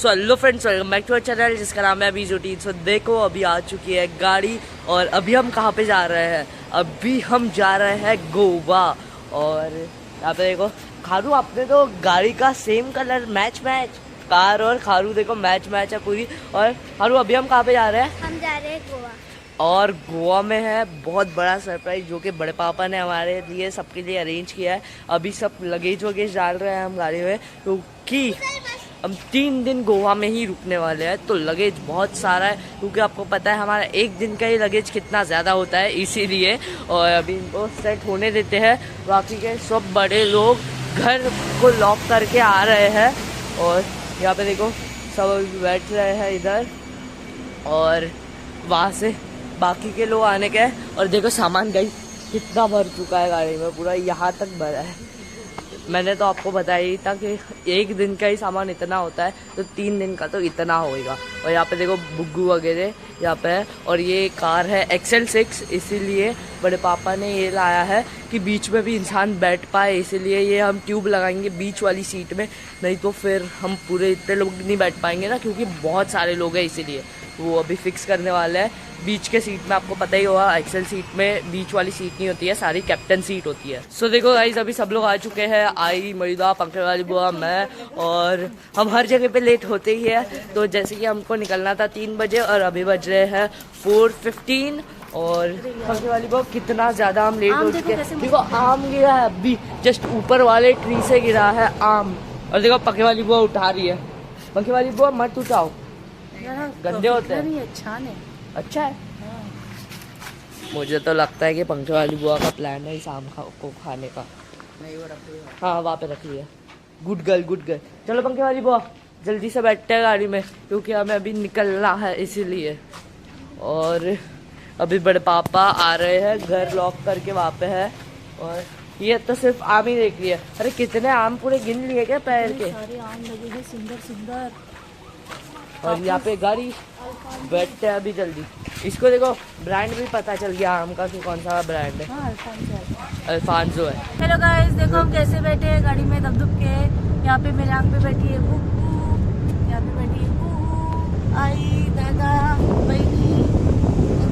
So hello friends, welcome back to our channel जिसका नाम है अभी रूटीन। सो देखो अभी आ चुकी है गाड़ी और अभी हम कहाँ पे जा रहे हैं। अभी हम जा रहे हैं गोवा। और यहाँ पे देखो खारू, आपने तो गाड़ी का सेम कलर मैच कार और खारू देखो मैच है पूरी। और खारू अभी हम कहाँ पे जा रहे हैं? हम जा रहे हैं गोवा। और गोवा में है बहुत बड़ा सरप्राइज जो कि बड़े पापा ने हमारे लिए सबके लिए अरेंज किया है। अभी सब लगेज वगेज डाल रहे हैं हम गाड़ी में, क्योंकि हम 3 दिन गोवा में ही रुकने वाले हैं। तो लगेज बहुत सारा है, क्योंकि आपको पता है हमारा एक दिन का ही लगेज कितना ज़्यादा होता है, इसीलिए। और अभी इनको सेट होने देते हैं। बाकी के सब बड़े लोग घर को लॉक करके आ रहे हैं। और यहाँ पे देखो सब बैठ रहे हैं इधर, और वहाँ से बाकी के लोग आने के हैं। और देखो सामान गई कितना भर चुका है गाड़ी में, पूरा यहाँ तक भरा है। मैंने तो आपको बताया ही था कि एक दिन का ही सामान इतना होता है, तो 3 दिन का तो इतना होएगा। और यहाँ पे देखो बुग्गू वगैरह यहाँ पे है। और ये कार है XL6, इसीलिए बड़े पापा ने ये लाया है कि बीच में भी इंसान बैठ पाए, इसीलिए ये हम ट्यूब लगाएंगे बीच वाली सीट में। नहीं तो फिर हम पूरे इतने लोग नहीं बैठ पाएंगे ना, क्योंकि बहुत सारे लोग हैं, इसीलिए वो अभी फिक्स करने वाले हैं। बीच के सीट में आपको पता ही होगा, XL सीट में बीच वाली सीट नहीं होती है, सारी कैप्टन सीट होती है। सो देखो गाइस अभी सब लोग आ चुके हैं, आई, मरीदा, पंखे वाली बुआ, मैं। और हम हर जगह पे लेट होते ही है। तो जैसे कि हमको निकलना था 3 बजे और अभी बज रहे हैं 4:15। और पंखे वाली बुआ कितना ज़्यादा हम लेट हो चुके हैं। देखो आम गिरा है अभी, जस्ट ऊपर वाले ट्री से गिरा है आम। और देखो पंखे वाली बुआ उठा रही है। पंखे वाली बुआ मत उठाओ, गंदे होते हैं। अच्छा है। मुझे तो लगता है कि पंखे वाली बुआ का प्लान है इस आम को खाने का। नहीं वो रख लिया, हाँ वहाँ पे रख लिया। Good girl. चलो पंखे वाली बुआ जल्दी से बैठते हैं गाड़ी में, क्योंकि हमें अभी निकलना है इसीलिए। और अभी बड़े पापा आ रहे हैं, घर लॉक करके वहाँ पे है। और ये तो सिर्फ आम ही देख लिया। अरे कितने आम पूरे गिन लिए क्या पैर के? सारे आम लगे हैं सुंदर। और यहाँ पे गाड़ी बैठते हैं अभी जल्दी। इसको देखो ब्रांड भी पता चल गया आम का कि कौन सा ब्रांड है। हाँ, अल्फांसो है। हेलो गाइस, देखो हम कैसे बैठे हैं गाड़ी में दब के। यहाँ पे मेरे आंख पे बैठी है बुब्बू, यहाँ पे बैठी है बुब्बू, आई, दादा, बहनी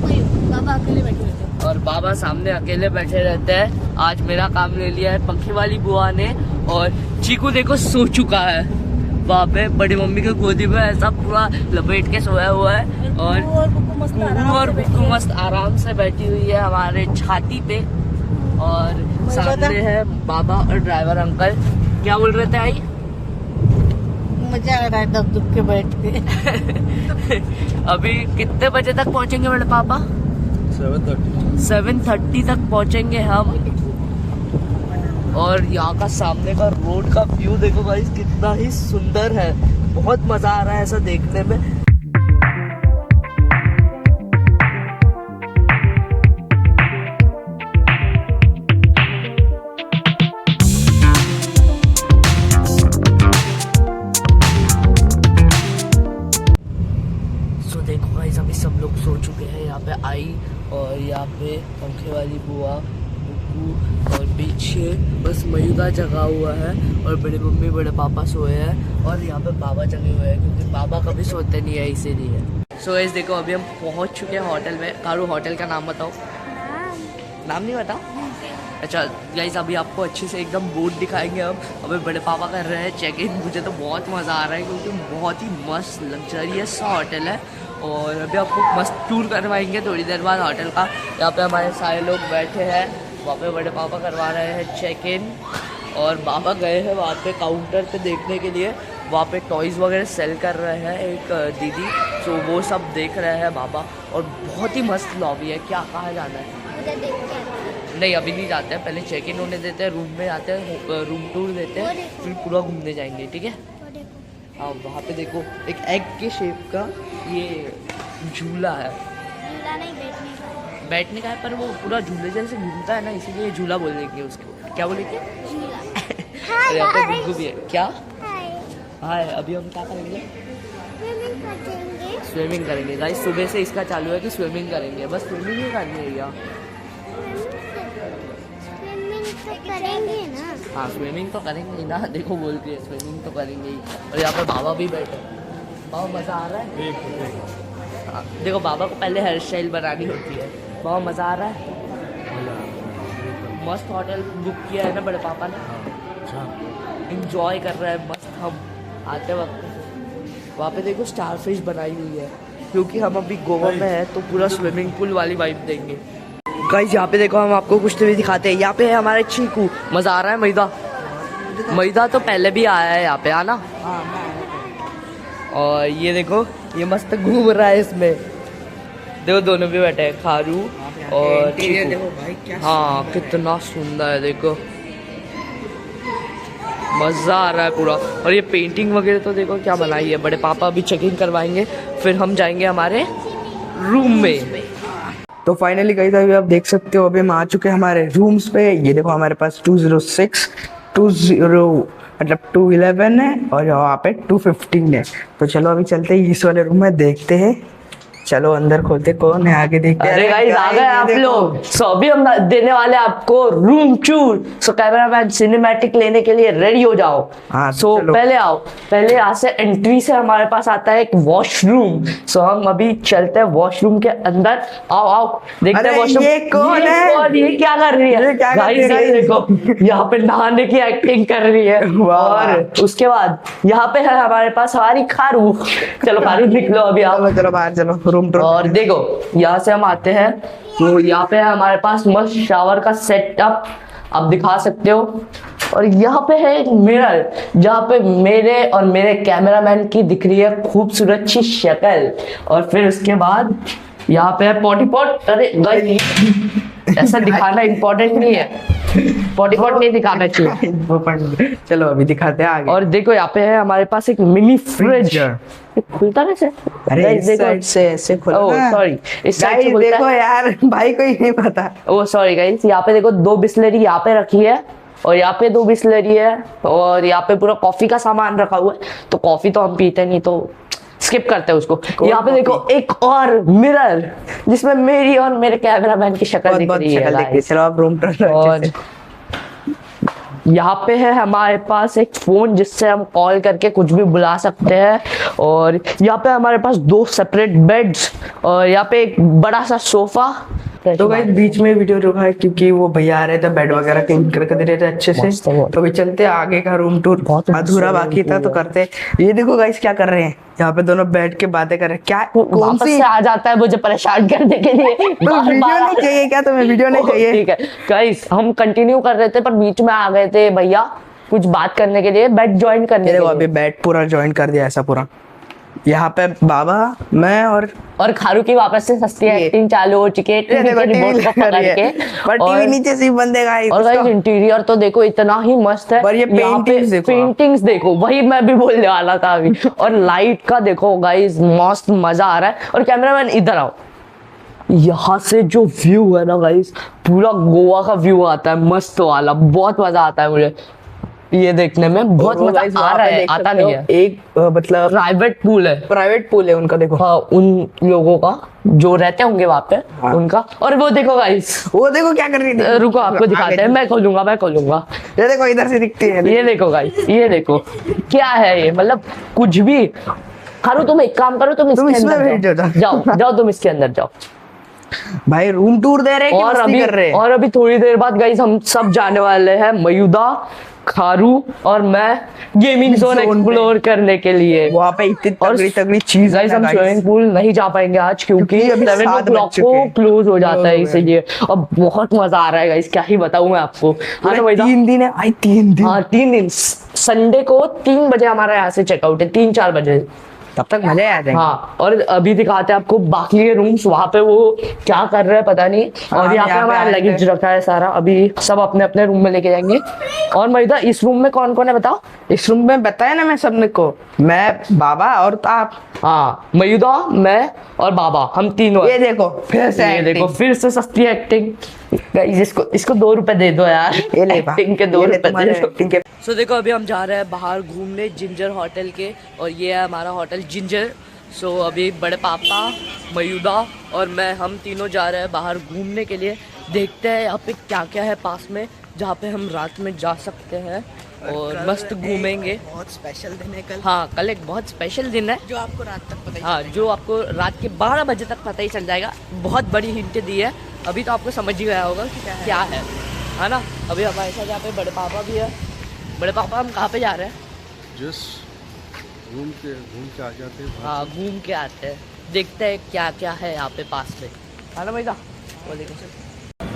और बाबा अकेले बैठे रहते हैं। और बाबा सामने अकेले बैठे रहते हैं। आज मेरा काम ले लिया है पंखे वाली बुआ ने। और चीकू देखो सो चुका है वहाँ पे बड़ी मम्मी के गोदी में, ऐसा पूरा लपेट के सोया हुआ है। और बुक्कू मस्त आराम से बैठी हुई है हमारे छाती पे। और सामने है बाबा और ड्राइवर अंकल। क्या बोल रहे थे आई? मजा आ रहा है दब के बैठ के। अभी कितने बजे तक पहुँचेंगे बड़े पापा? 7:30 तक पहुँचेंगे हम। और यहाँ का सामने का रोड का व्यू देखो गाइस कितना ही सुंदर है, बहुत मजा आ रहा है ऐसा देखने में। सो देखो गाइस अभी सब लोग सो चुके हैं। यहाँ पे आई और यहाँ पे पंखे वाली बुआ, और पीछे बस मयूदा जगा हुआ है। और बड़े मम्मी बड़े पापा सोए हैं। और यहाँ पे बाबा जगे हुए हैं, क्योंकि बाबा कभी सोते नहीं है इसीलिए। सो इस देखो अभी हम पहुँच चुके हैं होटल में। कारू होटल का नाम बताओ। नाम नहीं बताओ? अच्छा गाइस अभी आपको अच्छे से एकदम बोर्ड दिखाएंगे हम। अभी बड़े पापा कर रहे हैं चेक इन। मुझे तो बहुत मज़ा आ रहा है, क्योंकि बहुत ही मस्त लग्जरियस सा होटल है। और अभी आपको मस्त टूर करवाएंगे थोड़ी देर बाद होटल का। यहाँ पे हमारे सारे लोग बैठे हैं, वहाँ पे बड़े पापा करवा रहे हैं चेक इन। और बाबा गए हैं वहाँ पे काउंटर पे देखने के लिए, वहाँ पे टॉयज़ वगैरह सेल कर रहे हैं एक दीदी, तो वो सब देख रहे हैं बाबा। और बहुत ही मस्त लॉबी है। क्या कहाँ जाना है? नहीं अभी नहीं जाते हैं, पहले चेक इन होने देते हैं, रूम में आते हैं, रूम टूर देते हैं, फिर पूरा घूमने जाएंगे, ठीक है? हाँ वहाँ पे देखो एक एग के शेप का ये झूला है। झूला नहीं, बैठने का है, पर वो पूरा झूले जैसे घूमता है ना, इसीलिए झूला बोल देंगे उसको। क्या बोलेंगे? और यहाँ पे गुग्गू भी है। क्या हाय? अभी हम क्या करेंगे? स्विमिंग करेंगे गाइस। सुबह से इसका चालू है कि स्विमिंग करेंगे, बस स्विमिंग ही करनी है यार। करेंगे ना। हाँ स्विमिंग तो करेंगे ही ना, देखो बोलती है स्विमिंग तो करेंगे ही। और यहाँ पे बाबा भी बैठे, बहुत मज़ा आ रहा है। देखो बाबा को पहले हेयर स्टाइल बनानी होती है। बहुत मज़ा आ रहा है। मस्त होटल बुक किया है ना बड़े पापा ने। इंजॉय कर रहे हैं मस्त हम आते वक्त। वहाँ पे देखो स्टार फिश बनाई हुई है, क्योंकि हम अभी गोवा में हैं तो पूरा स्विमिंग पूल वाली वाइब देंगे। गाइस यहाँ पे देखो हम आपको कुछ तो भी दिखाते हैं। यहाँ पे है हमारे चीकू। मज़ा आ रहा है। मैदा तो पहले भी आया है यहाँ पे, आना। और ये देखो ये मस्त घूम रहा है इसमें। देखो दोनों भी बैठे हैं, खारू और चीकू। हाँ कितना सुंदर है, देखो मज़ा आ रहा है पूरा। और ये पेंटिंग वगैरह तो देखो क्या बनाई है। बड़े पापा अभी चेकिंग करवाएंगे, फिर हम जाएंगे हमारे रूम में। तो फाइनली गाइस अभी आप देख सकते हो, अभी हम आ चुके हैं हमारे रूम्स पे। ये देखो हमारे पास 206 मतलब 211 है और यहाँ पे 215 है। तो चलो अभी चलते हैं इस वाले रूम में, देखते हैं। चलो अंदर खोलते, कौन है आगे देखते हैं। अरे गाइस आ गए आप लोग। सो अभी हम देने वाले आपको रूम टूर। सो कैमरामैन सिनेमैटिक लेने के लिए रेडी हो जाओ। हाँ, सो चलो। पहले आओ। पहले यहाँ से एंट्री से हमारे पास आता है एक वॉशरूम। सो हम अभी चलते हैं वॉशरूम के अंदर। आओ आओ देखते हैं अरे वॉशरूम। ये कौन है? ये क्या कर रही है? ये क्या कर रही है गाइस ये guys? देखो यहाँ पे नहाने की एक्टिंग कर रही है। वाह। और उसके बाद यहाँ पे है हमारे पास हमारी खारू। चलो खारू निकलो अभी आप। चलो चलो बाहर चलो, रूम टूर। और देखो यहाँ से हम आते हैं तो यहाँ पे है हमारे पास मस्त शावर का सेटअप, आप दिखा सकते हो। और यहाँ पे है एक मिरर, जहाँ पे मेरे और मेरे कैमरामैन की दिख रही है खूबसूरत सी शक्ल। और फिर उसके बाद यहाँ पे है पॉटी पॉट। अरे गाइस ऐसा दिखाना इम्पोर्टेंट नहीं है, पॉटी पॉट नहीं दिखाना चाहिए। चलो अभी दिखाते हैं आगे। और देखो यहाँ पे है हमारे पास एक मिनी फ्रिज। खुलता कैसे? अरे Guys, इस देखो। साइड से ऐसे खोलना। ओह सॉरी, इस साइड से Guys, खुलता देखो है। यार भाई को ही नहीं पता। ओह सॉरी गाइस, यहाँ पे देखो 2 बिस्लरी यहाँ पे रखी है और यहाँ पे 2 बिस्लरी है। और यहाँ पे पूरा कॉफी का सामान रखा हुआ है। तो कॉफी तो हम पीते नहीं तो स्किप करते हैं उसको। यहाँ पे देखो एक और मिरर जिसमें मेरी और मेरे कैमरामैन की शक्ल बहुत दिख बहुत रही है शक्ल देखिए। guys। चलो आप रूम टूर। और यहाँ पे है हमारे पास एक फोन जिससे हम कॉल करके कुछ भी बुला सकते हैं। और यहाँ पे हमारे पास 2 सेपरेट बेड्स और यहाँ पे एक बड़ा सा सोफा। तो गाइस बीच में वीडियो रुका है क्योंकि वो भैया आ रहे थे, बेड वगैरह क्लीन करके दे रहे थे अच्छे से। मस्त है वो। तो अभी चलते हैं आगे का रूम टूर। बहुत अधूरा मस्त बाकी था तो करते हैं। ये देखो गाइस क्या कर रहे हैं, यहाँ पे दोनों बैठ के बातें कर रहे हैं। क्या कौन वापस सी से आ जाता है मुझे परेशान करने के लिए। तो वीडियो नहीं चाहिए क्या तुम्हें? वीडियो नहीं चाहिए? ठीक है गाइस, हम कंटिन्यू कर रहे थे पर बीच में आ गए थे भैया कुछ बात करने के लिए, बैट ज्वाइन करने देखो के अभी लिए। बैट पूरा ज्वाइन कर दिया ऐसा पूरा। यहाँ पे बाबा, मैं और खारू की वापस से सस्ती ये। एक्टिंग चालू हो चुकी है ये टीवी देखो के रिमोट को टीवी कर पकड़ रही है। के। पर टीवी नीचे से ही बंद है गाइस। और गाइस इंटीरियर तो देखो इतना ही मस्त है। और ये यहाँ पे paintings देखो आप। पेंटिंग्स देखो, वही मैं भी बोलने वाला था अभी। और लाइट का देखो गाइस, मस्त मजा आ रहा है। और कैमरामैन इधर आओ, यहाँ से जो व्यू है ना गाइस, पूरा गोवा का व्यू आता है मस्त वाला। बहुत मजा आता है मुझे ये देखने में, बहुत वो मजा guys आ वहाँ रहा पे है। देख आता सकते हो, नहीं है, एक मतलब प्राइवेट पूल है। प्राइवेट पूल है उनका, देखो। हाँ उन लोगों का जो रहते होंगे वहां पे, हाँ। उनका। और वो देखो गाइस, वो देखो क्या कर रही है। रुको आपको दिखाते हैं। मैं खोलूंगा। ये देखो इधर से दिखती है। ये देखो गाइस, ये देखो क्या है ये, मतलब कुछ भी। खारू तुम एक काम करो, तुम इसके इसमें अंदर बैठ जाओ। जाओ तुम इसके अंदर जाओ। भाई रूम टूर दे रहे हैं कि मस्ती कर रहे हैं? और अभी थोड़ी देर बाद गाइस हम सब जाने वाले हैं, मयूदा, खारू और मैं, गेमिंग जोन Zone पे। एक्सप्लोर करने के लिए। वहाँ पे इतनी और तगड़ी चीज गाइस हम स्विमिंग पूल नहीं जा पाएंगे आज क्योंकि क्योंकि अभी 7 7 o'clock बज चुके को हैं। क्लोज हो जाता है, Close हो गया। इसीलिए। अब बहुत मजा आ रहा है गाइस, क्या ही बताऊं मैं आपको। हाँ ना मयूदा? 3 दिन है भाई, 3 दिन। हाँ 3 दिन। संडे को 3 बजे हमारा यहाँ से चेकआउट है, 3-4 बजे। तब तक मजे आ जाएंगे। हाँ और अभी दिखाते हैं आपको बाकी के रूम्स, वहां पे वो क्या कर रहे हैं पता नहीं। और हाँ, यहाँ पे यहाँ पे हमारा आए लगेज थे। रखा है सारा, अभी सब अपने अपने रूम में लेके जाएंगे। और मयूदा इस रूम में कौन कौन है बताओ? इस रूम में बताया ना मैं सबने को, मैं, बाबा और तो आप। हाँ मयूदा, मैं और बाबा, हम तीनों। ये देखो फिर से ये देखो acting। फिर से सस्ती एक्टिंग। गाइस इसको 2 रुपए दे दो यार, ये ले एक्टिंग के 2 ये ले रुपए तुम्हारे दे दो। acting के। सो देखो अभी हम जा रहे हैं बाहर घूमने जिंजर होटल के, और ये है हमारा होटल जिंजर। सो अभी बड़े पापा, मयूदा और मैं, हम तीनों जा रहे हैं बाहर घूमने के लिए। देखते हैं यहाँ पे क्या क्या है पास में जहाँ पे हम रात में जा सकते हैं। और मस्त घूमेंगे। बहुत स्पेशल दिन है कल। हाँ, कल एक बहुत स्पेशल दिन है जो आपको रात तक पता ही हाँ, जो आपको रात के 12 बजे तक पता ही चल जाएगा। बहुत बड़ी हिंट दी है, अभी तो आपको समझ ही गया होगा कि क्या है ना। अभी हमारे साथ यहाँ पे बड़े पापा भी है। बड़े पापा, हम कहाँ पे जा रहे हैं? घूम के आ जाते हैं। हाँ, घूम के आते हैं, देखते हैं क्या क्या है यहाँ पे पास में, है ना भैया। वो देखो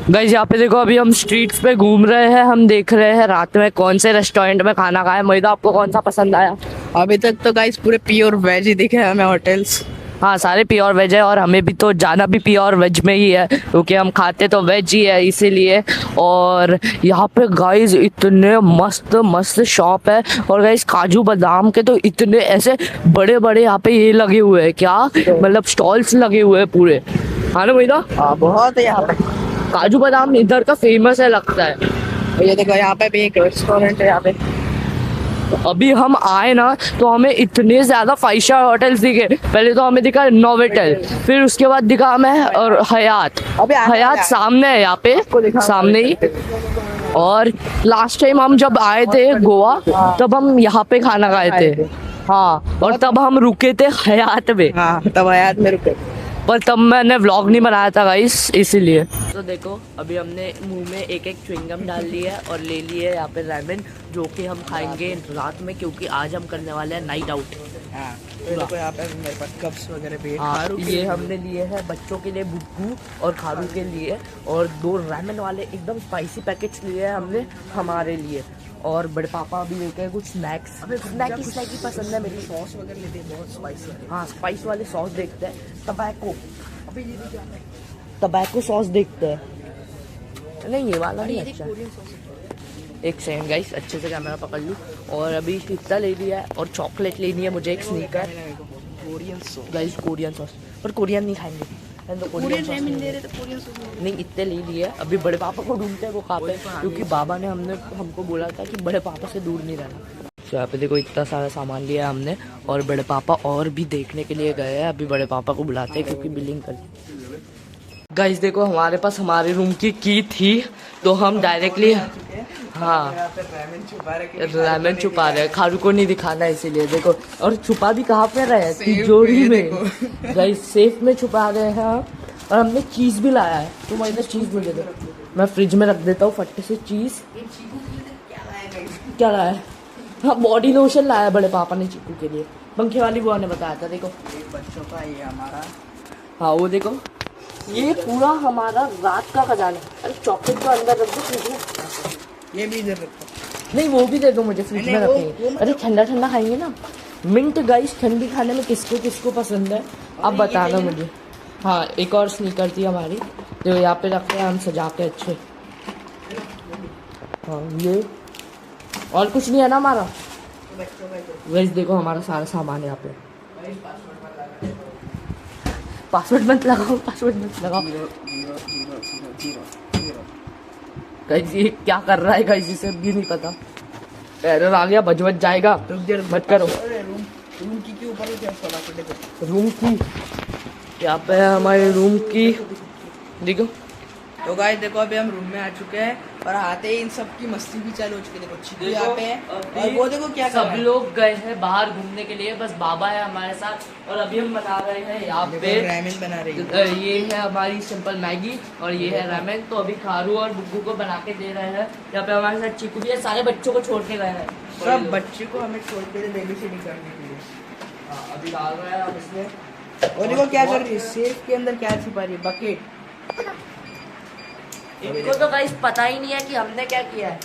गाइस, यहाँ पे देखो, अभी हम स्ट्रीट्स पे घूम रहे हैं। हम देख रहे हैं रात में कौन से रेस्टोरेंट में खाना खाया। मैदा, आपको कौन सा पसंद आया? अभी तक तो गाइस पूरे प्योर वेज ही दिखे हमें होटल्स। हाँ, सारे प्योर वेज है और हमें भी तो जाना भी प्योर वेज में ही है, क्योंकि हम खाते तो वेज ही है इसीलिए। और यहाँ पे गाइस इतने मस्त मस्त शॉप है, और गाइस काजू बादाम के तो इतने ऐसे बड़े बड़े यहाँ पे ये लगे हुए हैं, क्या मतलब स्टॉल्स लगे हुए हैं पूरे, हाँ ना भैया। हाँ, बहुत है यहाँ पे। काजू बादाम इधर का फेमस है लगता है। ये देखो, यहाँ पे भी एक रेस्टोरेंट है यहाँ पे। अभी हम आए ना तो हमें इतने ज्यादा 5 स्टार होटल्स दिखे। पहले तो हमें दिखा नोवेटल, फिर उसके बाद दिखा हमें और हयात। अभी हयात सामने है यहाँ पे, सामने ही। और लास्ट टाइम हम जब आए थे गोवा, तब हम यहाँ पे खाना खाए थे। हाँ, और तब हम रुके थे हयात में। हाँ, तब हयात में रुके, पर तब मैंने व्लॉग नहीं बनाया था गाइस, इसीलिए। तो देखो, अभी हमने मुंह में एक एक च्युइंगम डाल ली है और ले ली है यहाँ पे रामेन, जो कि हम खाएंगे रात में, क्योंकि आज हम करने वाले हैं नाइट आउट। हाँ, तो देखो यहाँ पे मेरे पास कप्स वगैरह भी है। हाँ, ये हमने लिए हैं बच्चों के लिए बुग्गू और खारू के लिए, और 2 रामेन वाले एकदम स्पाइसी पैकेट्स लिए हैं हमने हमारे लिए। और बड़े पापा अभी लेके हैं कुछ स्नैक्स। स्नैकी पसंद है मेरी। सॉस वगैरह लेते हैं, बहुत स्पाइसी है। हाँ, स्पाइस वाले सॉस देखते हैं। टबैको सॉस देखते हैं। नहीं, ये वाला नहीं अच्छा। एक सेकंड गाइस, अच्छे से कैमरा पकड़ लूँ। और अभी पिस्ता ले लिया है और चॉकलेट लेनी है मुझे, एक sneaker. Korean sauce guys, Korean sauce, पर कोरियन नहीं खाएंगे, तो कोरियन सॉस नहीं, इतने ले लिए। अभी बड़े पापा को ढूंढते हैं, वो कहाँ पे, क्योंकि बाबा ने हमको बोला था कि बड़े पापा से दूर नहीं रहना। तो यहाँ पे देखो, इतना सारा सामान लिया है हमने, और बड़े पापा और भी देखने के लिए गए हैं। अभी बड़े पापा को बुलाते हैं क्योंकि बिलिंग कर। गाइस देखो, हमारे पास हमारे रूम की थी, तो हम डायरेक्टली हाँ रामेन छुपा रहे हैं। खारू को नहीं दिखाना है इसीलिए। देखो, और छुपा भी कहाँ पे रहे हैं? तिजोरी में। गाइस, सेफ में छुपा रहे हैं हम। और हमने चीज भी लाया है, तुम इधर चीज मुझे दो, मैं फ्रिज में रख देता हूँ फट्टे से चीज। क्या लाया है? हाँ, बॉडी लोशन लाया बड़े पापा ने चीकू के लिए, पंखे वाली बुआ ने बताया था। देखो, बच्चों का, ये हमारा। हाँ, वो देखो, ये पूरा हमारा रात का खजाना। अरे चॉकलेट तो अंदर रख दो फ्रिज में। ये भी इधर रखो। नहीं, वो भी दे दो मुझे, फ्रिज में रखेंगे। अरे ठंडा ठंडा खाएंगे ना। मिंट गाइस, ठंडी खाने में किसको किसको पसंद है आप बताना मुझे। हाँ, एक और स्नीकर थी हमारी, जो यहाँ पे रखते हैं हम सजा के अच्छे। हाँ, ये और कुछ नहीं है ना हमारा। गाइस देखो, हमारा सारा सामान है यहाँ पे। पासवर्ड मत लगाओ, पासवर्ड मत लगाओ। गाइस ये क्या कर रहा है गाइस, इसे भी नहीं पता। एरर आ गया, बज जाएगा, मत करो। रूम की क्यों ऊपर रूम की यहाँ पे है हमारे रूम की, देखो। तो गाइस देखो, अभी हम रूम में आ चुके हैं और आते ही इन सब की मस्ती भी चालू हो चुकी है। देखो, चिकू यहाँ पे है और वो देखो क्या कर रहा सब है। लोग गए हैं बाहर घूमने के लिए, बस बाबा है हमारे साथ। और अभी हम बना रहे हैं यहाँ पे रामेन बना रही है। ये है हमारी सिंपल मैगी और ये है रामेन। तो अभी खारू और बुग्गू को बना के दे रहे हैं। यहाँ पे हमारे साथ चिकू भी है, सारे बच्चों को छोड़ के गए हैं। सब बच्चे को हमें छोड़ के बेबी सिटिंग करने के लिए। अभी डाल रहे हैं हम इसमें। और देखो क्या कर रही है, सेफ के अंदर क्या छिपा रही है, बकेट। इनको तो गाइस पता ही नहीं है कि हमने क्या किया है।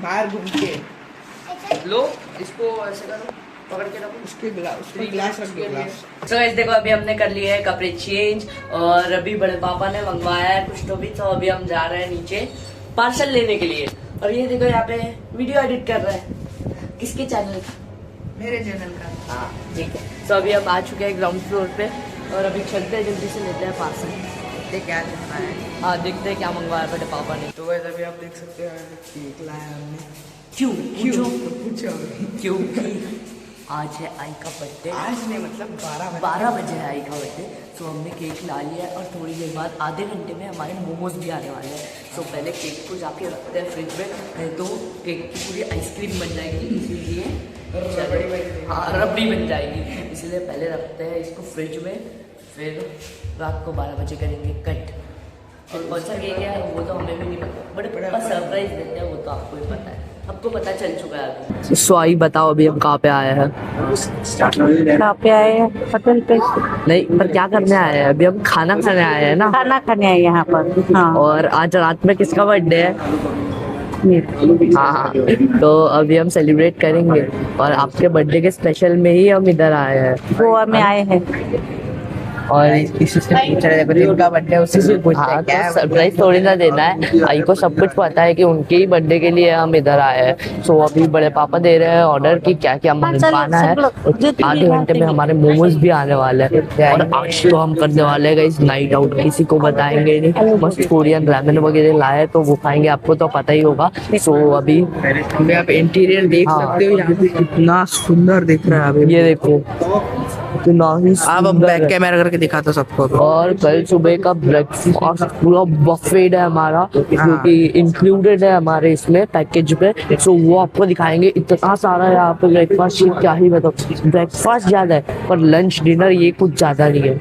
बाहर घूम के लो, इसको ऐसे करो, पकड़ के रखो। उसके ग्लास रख दो, ग्लास। तो गाइस देखो, अभी हमने कर लिया है कपड़े चेंज, और अभी बड़े पापा ने मंगवाया है कुछ तो भी। तो अभी हम जा रहे हैं नीचे पार्सल लेने के लिए। और ये देखो, यहाँ पे वीडियो एडिट कर रहे हैं। किसके चैनल का? मेरे चैनल का। हाँ, ठीक है। तो अभी हम आ चुके हैं ग्राउंड फ्लोर पे, और अभी चलते हैं, जल्दी से लेते हैं पार्सल। क्या दिखा है? हाँ, देखते हैं क्या मंगवाया बड़े पापा ने। तो वैसे अभी आप देख सकते हैं केक लाया हमने। क्यों क्यों? पूछो। क्योंकि आज है आई का बर्थडे। आज नहीं मतलब 12 बजे है आई का बर्थडे। सो हमने केक ला लिया है और थोड़ी देर बाद आधे घंटे में हमारे मोमोज भी आने वाले हैं। सो पहले केक को जाके रखते हैं फ्रिज में, नहीं तो केक की पूरी आइसक्रीम बन जाएगी, इसीलिए हाँ रबड़ी बन जाएगी, इसलिए पहले रखते हैं इसको फ्रिज में, फिर रात को 12 बजे करेंगे कट। और कौन सा केक है वो तो हमें भी नहीं पता, बट सरप्राइज देते हैं वो तो आपको ही पता है, आपको पता चल चुका है अभी। सो आई बताओ अभी हम कहाँ पे आए हैं? कहाँ पे आए हैं? होटल पे। नहीं पर क्या करने आए हैं? अभी हम खाना खाने आए हैं ना। खाना खाने आए यहाँ पर। हाँ। और आज रात में किसका बर्थडे है? हाँ, तो अभी हम सेलिब्रेट करेंगे और आपके बर्थडे के स्पेशल में ही हम इधर आए हैं। गोवा में आए हैं और इसी से पूछ रहे थे जिनका बर्थडे उसी से पूछते हैं क्या है सरप्राइज थोड़ी ना देना है, आई को सब कुछ पता है कि उनके ही बर्थडे के लिए हम इधर आए हैं। सो अभी बड़े पापा दे रहे हैं ऑर्डर की क्या क्या मंगवाना है, और आधे घंटे में हमारे मोमोज भी आने वाले हैं। और आज तो हम करने वाले हैं इस नाइट आउट, किसी को बताएंगे नहीं, मस्त कोरियन रामेन वगैरह लाए तो वो खाएंगे, आपको तो पता ही होगा। सो अभी आप इंटीरियर देख सकते हो, यहाँ पे कितना सुंदर दिख रहा है अभी। ये देखो कितना ही आप अब बैक कैमरा करके दिखा दो सबको। और कल सुबह का ब्रेकफास्ट पूरा बफेट है हमारा, जो कि इंक्लूडेड है हमारे इसमें पैकेज पे। सो वो आपको दिखाएंगे, इतना सारा है यहाँ पे ब्रेकफास्ट, क्या ही बताओ। ब्रेकफास्ट ज्यादा है पर लंच डिनर ये कुछ ज्यादा नहीं है,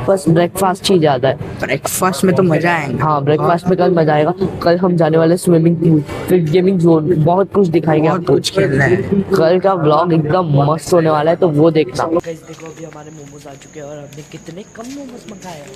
बस ब्रेकफास्ट ही ज्यादा है। ब्रेकफास्ट में तो मजा आएगा। हाँ ब्रेकफास्ट में कल मजा आएगा। कल हम जाने वाले स्विमिंग पूल, फिर गेमिंग जोन, बहुत कुछ दिखाएंगे बहुत आपको। कुछ खेलना है। कल का व्लॉग एकदम मस्त होने वाला है, तो वो देखना। गाइस देखो अभी हमारे मोमोज आ चुके हैं और हमने कितने कम मोमोज मंगाए हैं,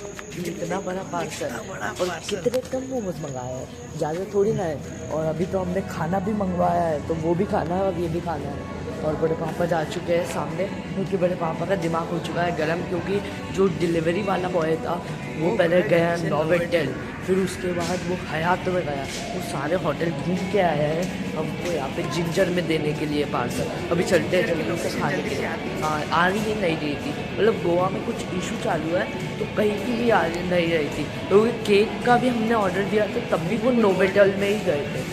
कितना बड़ा पार्सल और कितने कम मोमोज मंगाए हैं, ज़्यादा थोड़ी ना है। और अभी तो हमने खाना भी मंगवाया है, तो वो भी खाना है और ये भी खाना है। और बड़े पापा जा चुके हैं सामने, क्योंकि बड़े पापा का दिमाग हो चुका है गर्म, क्योंकि जो डिलीवरी वाला बॉय था वो पहले गया नोवेटेल, फिर उसके बाद वो हयात में गया, वो सारे होटल घूम के आया है हमको यहाँ पे जिंजर में देने के लिए पार्सल। अभी चलते हैं जल्दी से खाने के लिए। हाँ आ रही ही नहीं रही थी, मतलब गोवा में कुछ इशू चालू है तो कहीं की भी आ नहीं रही थी, क्योंकि केक का भी हमने ऑर्डर दिया था तब भी वो नोवेटेल में ही गए थे।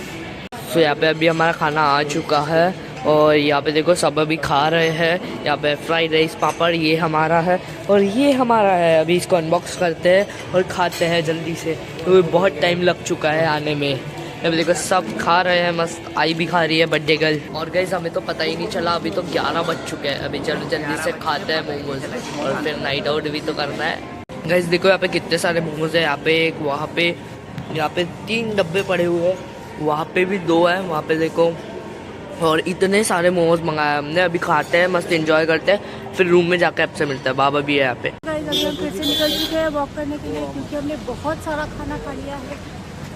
तो यहाँ पे अभी हमारा खाना आ चुका है और यहाँ पे देखो सब अभी खा रहे हैं। यहाँ पे फ्राइड राइस पापड़ ये हमारा है और ये हमारा है। अभी इसको अनबॉक्स करते हैं और खाते हैं जल्दी से, क्योंकि तो बहुत टाइम लग चुका है आने में। अभी देखो सब खा रहे हैं, मस्त आई भी खा रही है बर्थडे गर्ल। और गाइस हमें तो पता ही नहीं चला, अभी तो 11 बज चुके हैं। अभी चलो जल्दी से खाते हैं मोमोज और फिर नाइट आउट भी तो करना है। गाइस देखो यहाँ पे कितने सारे मोमोज है, यहाँ पे एक, वहाँ पे 3 डब्बे पड़े हुए हैं, वहाँ पे भी 2 है, वहाँ पे देखो। और इतने सारे मोमोज मंगाए हमने, अभी खाते हैं, मस्त एंजॉय करते हैं, फिर रूम में जाकर आपसे मिलते हैं। बाबा भी है यहाँ पे। अभी हम फिर से निकल चुके हैं वॉक करने के लिए, क्योंकि हमने बहुत सारा खाना खा लिया है,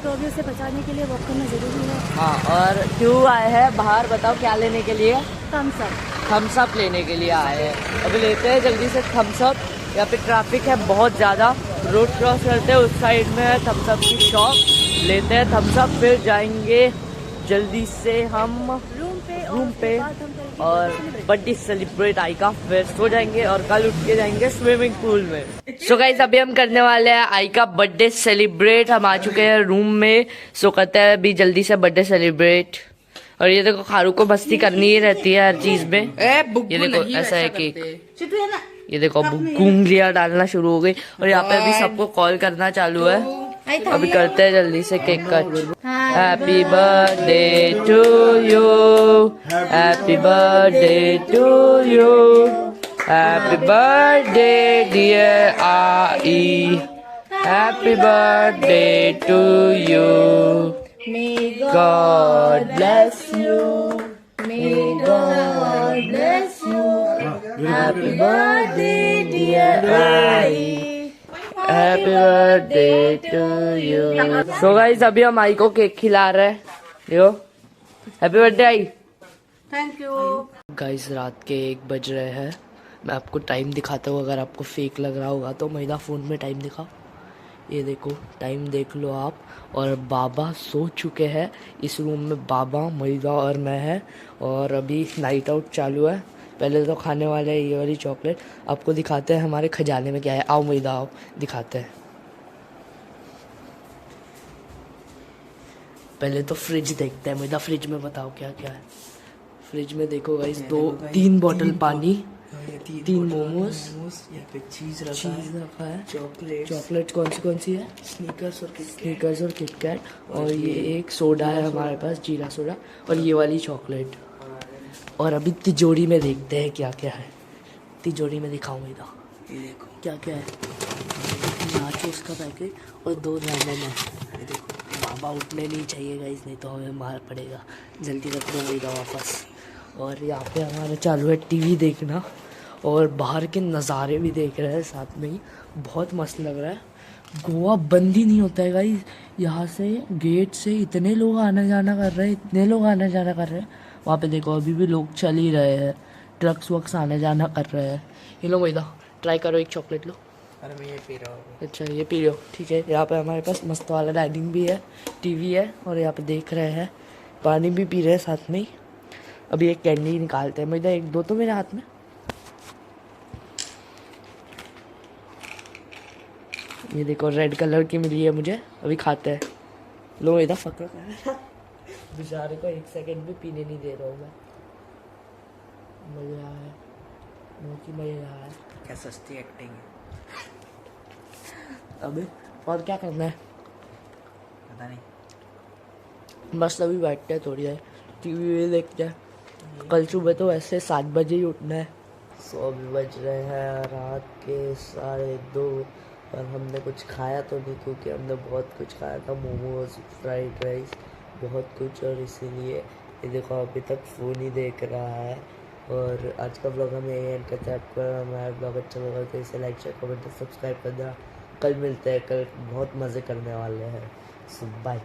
तो अभी उसे बचाने के लिए वॉक करना जरूरी है। हाँ और क्यों आए हैं बाहर, बताओ क्या लेने के लिए? थम्स अप लेने के लिए आए हैं। अभी लेते हैं जल्दी से थम्स अप। यहाँ पे ट्रैफिक है बहुत ज़्यादा, रोड क्रॉस करते हैं, उस साइड में है थम्स अप की शॉप, लेते हैं थम्स अप, फिर जाएंगे जल्दी से हम रूम पे और बर्थडे सेलिब्रेट आई का, फिर सो जाएंगे और कल उठ के जाएंगे स्विमिंग पूल में। सो गाइस अभी हम करने वाले हैं आई का बर्थडे सेलिब्रेट। हम आ चुके हैं रूम में, सो करते हैं अभी जल्दी से बर्थडे सेलिब्रेट। और ये देखो खारू को मस्ती करनी ही रहती है हर चीज में। ये देखो ऐसा है केक, ये देखो उंगलियां डालना शुरू हो गई। और यहाँ पे अभी सबको कॉल करना चालू है, अभी करते हैं जल्दी से cake cut. Happy birthday to you, happy birthday to you, happy birthday dear आई, happy birthday to you, God bless you, may God bless you, happy birthday dear आई, happy birthday to you. So guys अभी हम आई को cake खिला रहे हैं, देखो हैप्पी बर्थडे आई। Thank you. गाइस रात के 1 बज रहे हैं, मैं आपको टाइम दिखाता हूँ, अगर आपको फेक लग रहा होगा तो मेरा फ़ोन में टाइम दिखाओ, ये देखो टाइम देख लो आप। और बाबा सो चुके हैं, इस रूम में बाबा, मैदा और मैं है, और अभी नाइट आउट चालू है। पहले तो खाने वाले हैं ये वाली चॉकलेट, आपको दिखाते हैं हमारे खजाने में क्या है। आओ मैदा आओ दिखाते हैं। पहले तो फ्रिज देखते हैं, मैदा फ्रिज में बताओ क्या क्या है। फ्रिज में देखो गाइस 3 बॉटल पानी, 3 मोमोज, यहाँ पे चीज चीज रखा है, चॉकलेट चॉकलेट कौन सी है, स्नीकर्स और स्निकर्स और किटकैट, और ये एक सोडा है हमारे पास, जीरा सोडा, और ये वाली चॉकलेट। और अभी तिजोरी में देखते हैं क्या क्या है। तिजोरी में दिखाऊंगी तो ये देखो क्या क्या है। नाचोस का पैकेट और 2 रैमन है। ये देखो बाबा उठने नहीं चाहिए गाइस, नहीं तो हमें मार पड़ेगा। जल्दी रख दो मेरा वापस। और यहाँ पे हमारा चालू है टीवी देखना, और बाहर के नज़ारे भी देख रहे हैं साथ में ही। बहुत मस्त लग रहा है। गोवा बंद ही नहीं होता है गाइस। यहाँ से गेट से इतने लोग आना जाना कर रहे हैं, इतने लोग आना जाना कर रहे हैं। वहाँ पे देखो अभी भी लोग चल ही रहे हैं, ट्रक्स वक्स आने जाना कर रहे हैं। ये लो मैदा, ट्राई करो, एक चॉकलेट लो। अरे मैं ये पी रहा हूँ। अच्छा ये पी लो, ठीक है। यहाँ पे हमारे पास मस्त वाला डाइनिंग भी है, टीवी है, और यहाँ पे देख रहे हैं, पानी भी पी रहे हैं साथ में ही। अभी एक कैंडी निकालते हैं। मैदा एक दो तो मेरे हाथ में। ये देखो रेड कलर की मिली है मुझे, अभी खाते हैं। लो मैदा पकड़ो। बेचारे को 1 सेकंड भी पीने नहीं दे रहा हूँ मैं। मज़ा है, मज़ा है। क्या सस्ती एक्टिंग है। अभी और क्या करना है? पता नहीं। बस अभी बैठते हैं थोड़ी देर, टीवी भी देखते हैं। कल सुबह तो वैसे 7 बजे ही उठना है। 100 भी बज रहे हैं रात के 2:30, और हमने कुछ खाया तो नहीं, क्योंकि हमने बहुत कुछ खाया था, मोमोज, फ्राइड राइस, बहुत कुछ। और इसीलिए ये देखो अभी तक फ़ोन ही देख रहा है। और आज का ब्लॉग हम यही एंड करते हैं। आपको हमारा ब्लॉग अच्छा लगा तो इसे लाइक शेयर कमेंट और सब्सक्राइब कर देना। कल मिलते हैं, कल बहुत मज़े करने वाले हैं। सो बाय।